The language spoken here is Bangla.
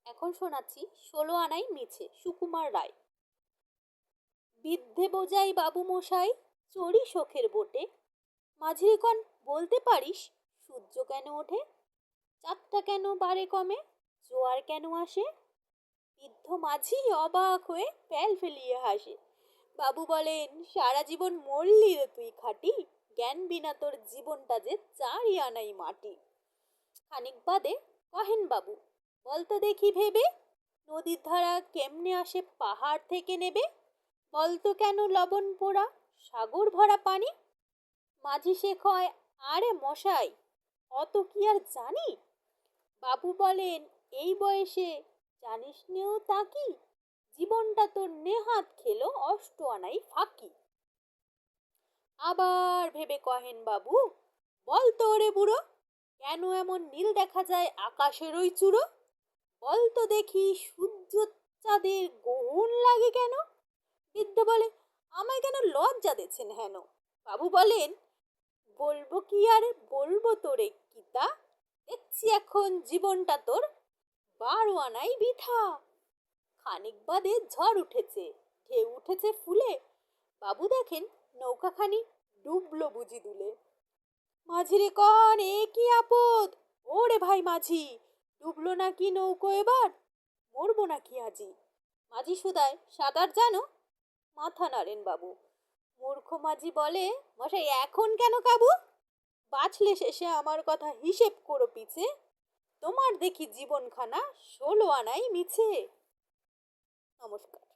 এখন শোনাচ্ছি ১৬ আনাই মিছে, সুকুমার রায়। বিদ্ধে বোঝাই বাবু মশাই, চড়ি শোকের বোটে। মাঝিরিকণ বলতে পারিস, সূর্য কেন ওঠে? চাঁদটা কেন বাড়ে কমে? জোয়ার কেন আসে? বৃদ্ধ মাঝি অবাক হয়ে প্যাল ফেলিয়ে হাসে। বাবু বলেন, সারা জীবন মরলি রে তুই খাটি, জ্ঞান বিনা তোর জীবনটা যে ৪ আনাই মাটি। খানিক বাদে কহেন বাবু, বলতো দেখি ভেবে, নদীর ধারা কেমনে আসে পাহাড় থেকে নেবে? বলতো কেন লবণ পোড়া, সাগর ভরা পানি? মাঝি সে কয়, আরে মশাই, অত কি আর জানি? বাবু বলেন, এই বয়সে জানিস নেও তা কি? জীবনটা তোর নেহাত খেলো ৮ আনাই ফাঁকি। আবার ভেবে কহেন বাবু, বল তো ওরে বুড়ো, কেন এমন নীল দেখা যায় আকাশের ওই চূড়ো? বল তো দেখি সূর্য চাঁদের গ্রহণ লাগে কেন? বৃদ্ধ বলে, আমায় কেন লজ্জা দিচ্ছেন হেন? বাবু বলেন, বলবো কি আর বলবো তোরে কিতা, দেখছি এখন জীবনটা তোর ১২ আনাই বৃথা। খানিক বাদে ঝড় উঠেছে, ঢেউ উঠেছে ফুলে। বাবু দেখেন নৌকাখানি ডুবলো বুঝি দুলে। মাঝিরে কন, এ কি আপদ? ওরে ভাই মাঝি, ডুবলো নাকি নৌকো এবার? মরবো নাকি আজি? মাঝি শুধায়, সাঁতার জানো? মাথা নাড়েন বাবু। মূর্খ মাঝি বলে, মশাই এখন কেন কাবু? বাঁচলে শেষে আমার কথা হিসেব করো পিছে, তোমার দেখি জীবনখানা ১৬ আনাই মিছে। নমস্কার।